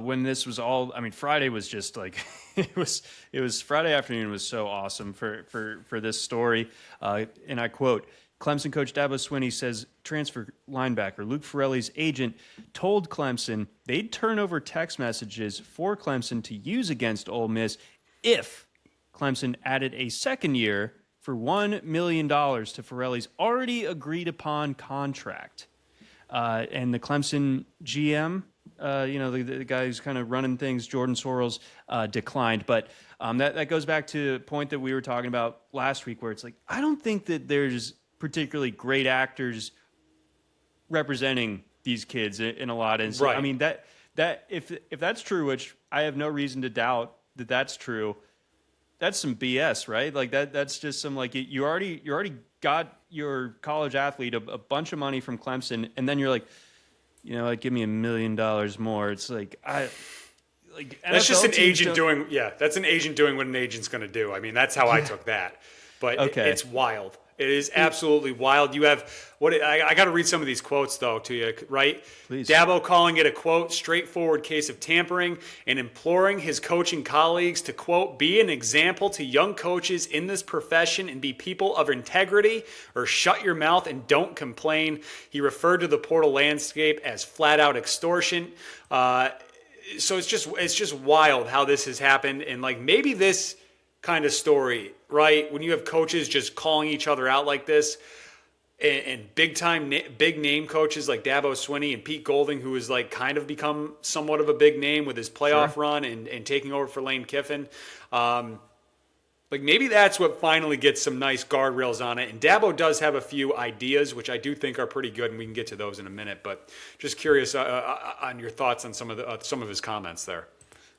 when this was all. I mean, Friday was just like it was Friday afternoon was so awesome for this story, and I quote. Clemson coach Dabo Swinney says transfer linebacker Luke Ferrelli's agent told Clemson they'd turn over text messages for Clemson to use against Ole Miss if Clemson added a second year for $1 million to Ferrelli's already agreed upon contract. And the Clemson GM, the guy who's kind of running things, Jordan Sorrells, declined. But that goes back to the point that we were talking about last week, where it's like, I don't think that there's particularly great actors representing these kids in a lot. And so, right. I mean, that if that's true, which I have no reason to doubt that that's true, that's some BS, right? Like that's just some, like, you already got your college athlete a bunch of money from Clemson, and then you're like, give me $1 million more. It's like, that's just an agent doing. Yeah, that's an agent doing what an agent's going to do. I mean, that's how I took that. But okay. It's wild. It is absolutely wild. You have I got to read some of these quotes though to you, right? Please. Dabo calling it a quote straightforward case of tampering and imploring his coaching colleagues to quote be an example to young coaches in this profession and be people of integrity, or shut your mouth and don't complain. He referred to the portal landscape as flat out extortion. So it's just wild how this has happened, and like maybe this kind of story, right? When you have coaches just calling each other out like this, and big name coaches like Dabo Swinney and Pete Golding, who has like kind of become somewhat of a big name with his playoff run and taking over for Lane Kiffin. Like maybe that's what finally gets some nice guardrails on it. And Dabo does have a few ideas, which I do think are pretty good, and we can get to those in a minute. But just curious on your thoughts on some of his comments there.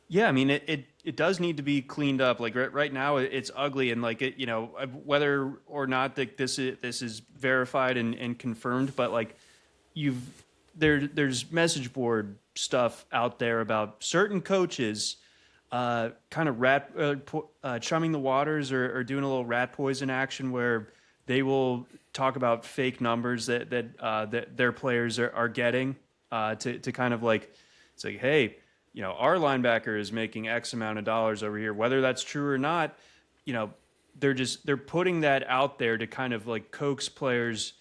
Yeah, I mean, it does need to be cleaned up. Like right now, it's ugly, and like whether or not that this is verified and confirmed, but like there's message board stuff out there about certain coaches kind of chumming the waters or doing a little rat poison action where they will talk about fake numbers that their players are getting to kind of like, it's like, hey, our linebacker is making X amount of dollars over here. Whether that's true or not, they're putting that out there to kind of like coax players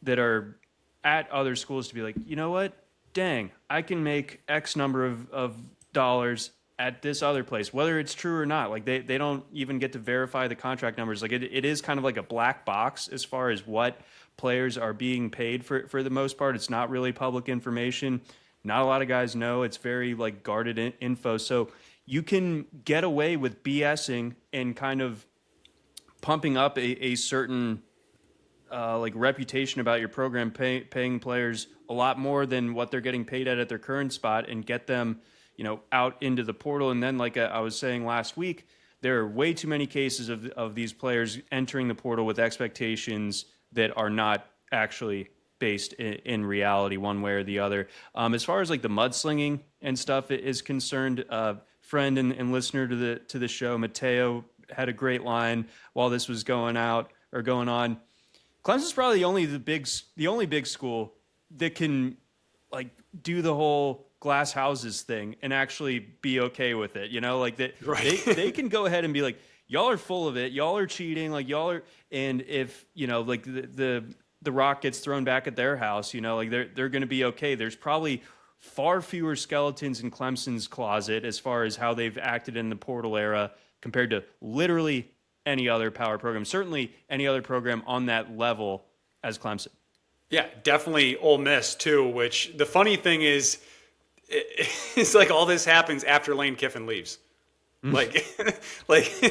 that are at other schools to be like, you know what? Dang, I can make X number of dollars at this other place, whether it's true or not. Like they don't even get to verify the contract numbers. Like it is kind of like a black box as far as what players are being paid for the most part. It's not really public information. Not a lot of guys know. It's very like guarded info. So you can get away with BSing and kind of pumping up a certain like reputation about your program, paying players a lot more than what they're getting paid at their current spot, and get them, out into the portal. And then, like I was saying last week, there are way too many cases of these players entering the portal with expectations that are not actually based in reality one way or the other. As far as like the mudslinging and stuff is concerned, friend and listener to the show, Mateo, had a great line while this was going on. Clemson's probably the only big school that can like do the whole glass houses thing and actually be okay with it. Like that, right. they can go ahead and be like, y'all are full of it, y'all are cheating, like y'all are, and if like the rock gets thrown back at their house, like they're going to be okay. There's probably far fewer skeletons in Clemson's closet as far as how they've acted in the portal era compared to literally any other power program, certainly any other program on that level as Clemson. Yeah, definitely Ole Miss too, which the funny thing is, it's like all this happens after Lane Kiffin leaves, Like, like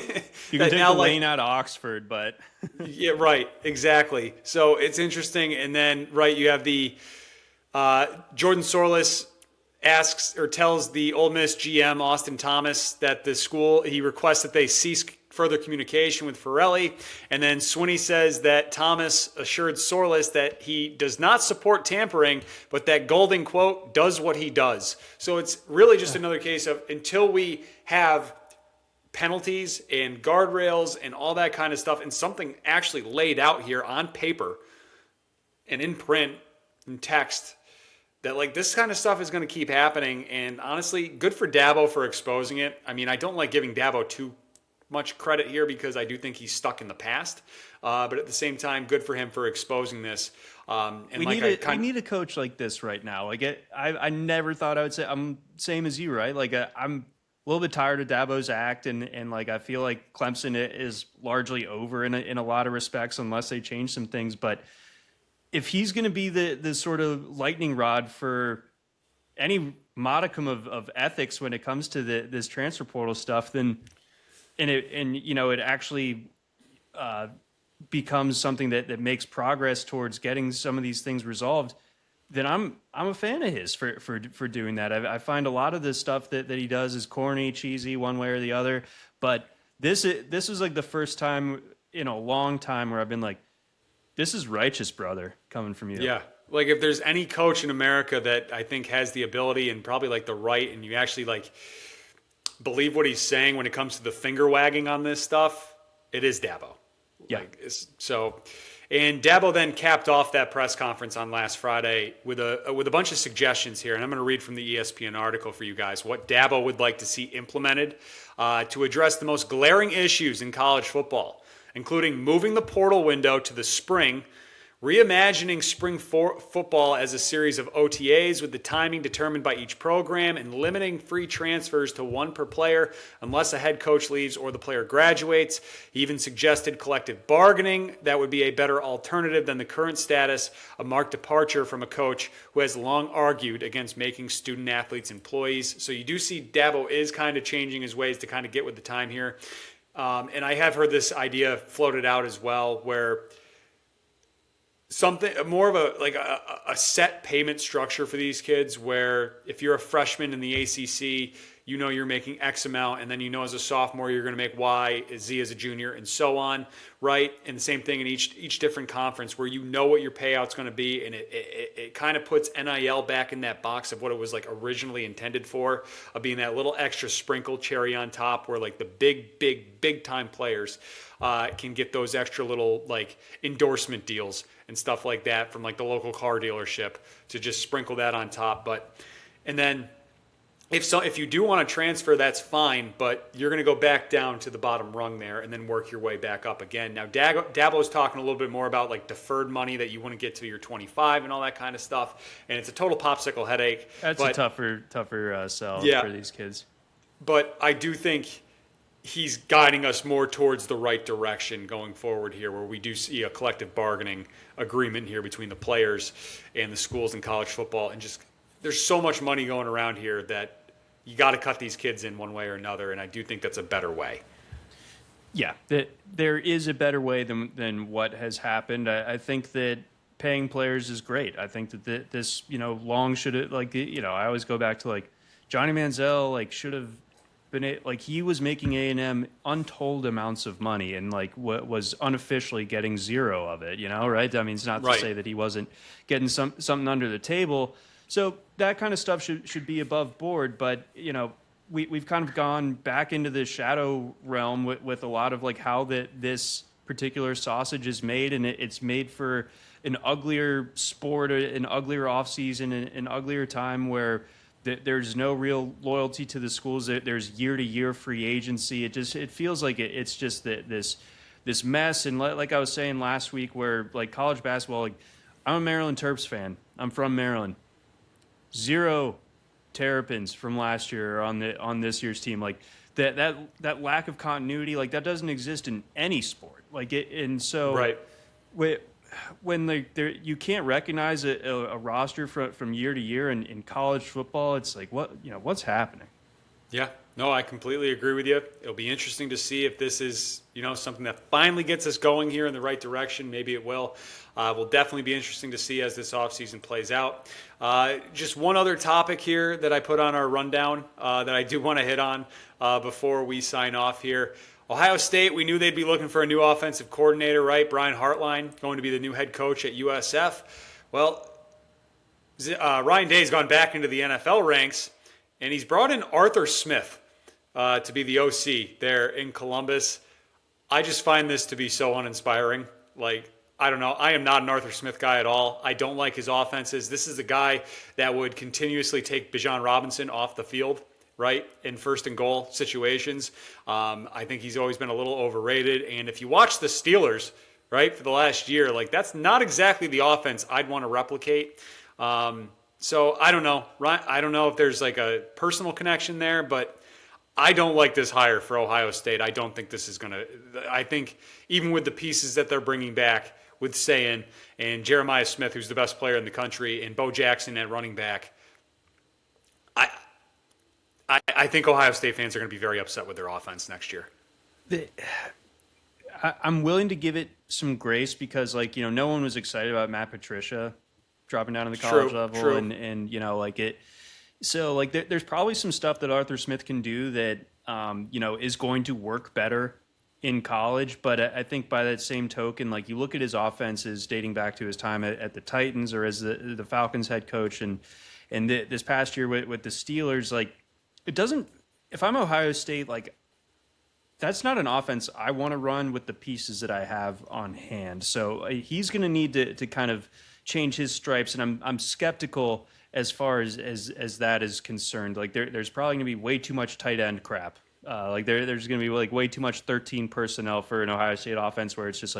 You can take now, the lane out of Oxford, but yeah, right, exactly. So it's interesting. And then, right, you have the Jordan Sorlis asks or tells the Ole Miss GM Austin Thomas that the school, he requests that they cease further communication with Ferrelli. And then Swinney says that Thomas assured Sorlis that he does not support tampering, but that Golding, quote, does what he does. So it's really just another case of until we have penalties and guardrails and all that kind of stuff and something actually laid out here on paper and in print and text, that like this kind of stuff is going to keep happening. And honestly, good for Dabo for exposing it. I mean, I don't like giving Dabo too much credit here because I do think he's stuck in the past. But at the same time, good for him for exposing this. And we like we need a coach like this right now. Like I never thought I would say I'm same as you, right? Like I'm a little bit tired of Dabo's act, and like I feel like Clemson is largely over in a lot of respects unless they change some things. But if he's going to be the sort of lightning rod for any modicum of ethics when it comes to this transfer portal stuff, then it actually becomes something that makes progress towards getting some of these things resolved, then I'm a fan of his for doing that. I find a lot of this stuff that he does is corny, cheesy, one way or the other. But this is like the first time in a long time where I've been like, this is righteous, brother, coming from you. Yeah. Like if there's any coach in America that I think has the ability and probably like the right, and you actually like believe what he's saying when it comes to the finger wagging on this stuff, it is Dabo. Yeah. And Dabo then capped off that press conference on last Friday with a bunch of suggestions here. And I'm going to read from the ESPN article for you guys what Dabo would like to see implemented to address the most glaring issues in college football, including moving the portal window to the spring, reimagining spring football as a series of OTAs with the timing determined by each program, and limiting free transfers to one per player unless a head coach leaves or the player graduates. He even suggested collective bargaining that would be a better alternative than the current status, a marked departure from a coach who has long argued against making student athletes employees. So you do see Dabo is kind of changing his ways to kind of get with the time here. And I have heard this idea floated out as well, where something more of a set payment structure for these kids, where if you're a freshman in the ACC, you know you're making X amount, and then you know as a sophomore you're going to make Y, Z as a junior, and so on, right? And the same thing in each different conference, where you know what your payout's going to be, and it kind of puts NIL back in that box of what it was like originally intended for, of being that little extra sprinkle cherry on top, where like the big time players can get those extra little like endorsement deals and stuff like that from like the local car dealership to just sprinkle that on top. And then if you do want to transfer, that's fine, but you're going to go back down to the bottom rung there and then work your way back up again. Now, Dabo's talking a little bit more about like deferred money that you wouldn't get till you're 25 and all that kind of stuff, and it's a total popsicle headache. That's a tougher sell for these kids. But I do think he's guiding us more towards the right direction going forward here, where we do see a collective bargaining agreement here between the players and the schools in college football. And just there's so much money going around here that you got to cut these kids in one way or another, and I do think that's a better way. Yeah, there is a better way than what has happened. I think that paying players is great. I think that this, Long should have, I always go back to like Johnny Manziel, should have been he was making A&M untold amounts of money, and what was unofficially getting zero of it, right? I mean, it's not to say that he wasn't getting something under the table. So that kind of stuff should be above board, but we've kind of gone back into the shadow realm with a lot of how this particular sausage is made, and it's made for an uglier sport, an uglier offseason, an uglier time where there's no real loyalty to the schools. There's year-to-year free agency. It feels like it's just this mess. And like I was saying last week, where college basketball, I'm a Maryland Terps fan. I'm from Maryland. 0 Terrapins from last year on this year's team. That lack of continuity, that doesn't exist in any sport. And so right. When you can't recognize a roster from year to year in college football, it's what's happening? Yeah, no, I completely agree with you. It'll be interesting to see if this is, something that finally gets us going here in the right direction. Maybe it will. Will definitely be interesting to see as this offseason plays out. Just one other topic here that I put on our rundown that I do want to hit on before we sign off here. Ohio State, we knew they'd be looking for a new offensive coordinator, right? Brian Hartline going to be the new head coach at USF. Well, Ryan Day's gone back into the NFL ranks, and he's brought in Arthur Smith to be the OC there in Columbus. I just find this to be so uninspiring. I don't know. I am not an Arthur Smith guy at all. I don't like his offenses. This is the guy that would continuously take Bijan Robinson off the field, right, in first and goal situations. I think he's always been a little overrated. And if you watch the Steelers, right, for the last year, that's not exactly the offense I'd want to replicate. So I don't know. I don't know if there's a personal connection there, but I don't like this hire for Ohio State. I don't think this is going to – I think even with the pieces that they're bringing back with Sayin and Jeremiah Smith, who's the best player in the country, and Bo Jackson at running back, I think Ohio State fans are going to be very upset with their offense next year. I'm willing to give it some grace because, no one was excited about Matt Patricia dropping down to the college level. True. And it – so, there's probably some stuff that Arthur Smith can do that, is going to work better in college. But I think by that same token, you look at his offenses dating back to his time at the Titans or as the Falcons head coach, and this past year with the Steelers, it doesn't. If I'm Ohio State, that's not an offense I want to run with the pieces that I have on hand. So he's going to need to kind of change his stripes, and I'm skeptical as far as that is concerned. There's probably going to be way too much tight end crap. There's going to be way too much 13 personnel for an Ohio State offense where it's just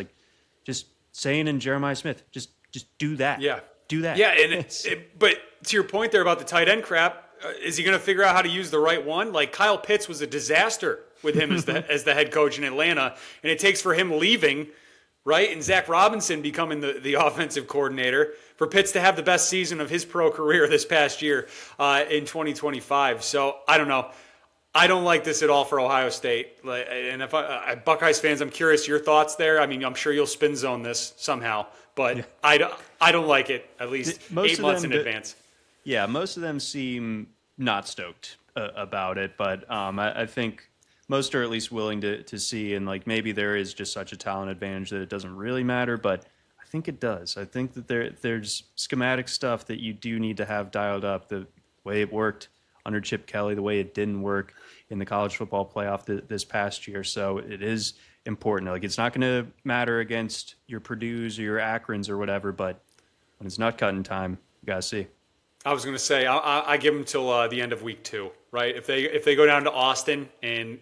just Sayin and Jeremiah Smith. Just do that. Yeah. Do that. Yeah, and but to your point there about the tight end crap, is he going to figure out how to use the right one? Kyle Pitts was a disaster with him as the head coach in Atlanta, and it takes for him leaving, right, and Zach Robinson becoming the offensive coordinator for Pitts to have the best season of his pro career this past year in 2025. So I don't know. I don't like this at all for Ohio State. And if Buckeyes fans, I'm curious your thoughts there. I mean, I'm sure you'll spin zone this somehow, but yeah. I don't like it, at least 8 months in advance. Yeah, most of them seem not stoked about it, but I think most are at least willing to see, and maybe there is just such a talent advantage that it doesn't really matter, but I think it does. I think that there's schematic stuff that you do need to have dialed up, the way it worked under Chip Kelly, the way it didn't work in the college football playoff this past year. So it is important. It's not going to matter against your Purdue's or your Akrons or whatever, but when it's nut cutting time, you got to see. I was going to say, I give them till the end of week 2, right? If they go down to Austin and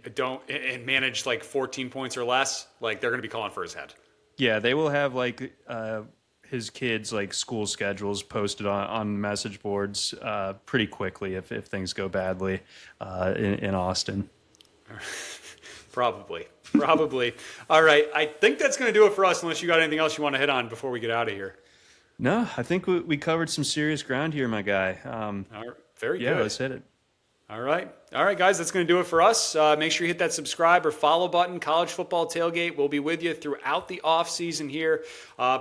manage 14 points or less, they're going to be calling for his head. Yeah, they will have his kids' school schedules posted on message boards pretty quickly if things go badly in Austin. Probably. All right, I think that's going to do it for us. Unless you got anything else you want to hit on before we get out of here. No, I think we covered some serious ground here, my guy. All right, very good. Yeah, let's hit it. All right, guys, that's going to do it for us. Make sure you hit that subscribe or follow button. College Football Tailgate will be with you throughout the offseason here.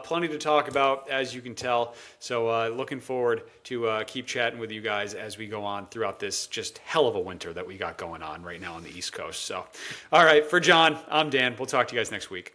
Plenty to talk about, as you can tell. So looking forward to keep chatting with you guys as we go on throughout this just hell of a winter that we got going on right now on the East Coast. So, all right, for John, I'm Dan. We'll talk to you guys next week.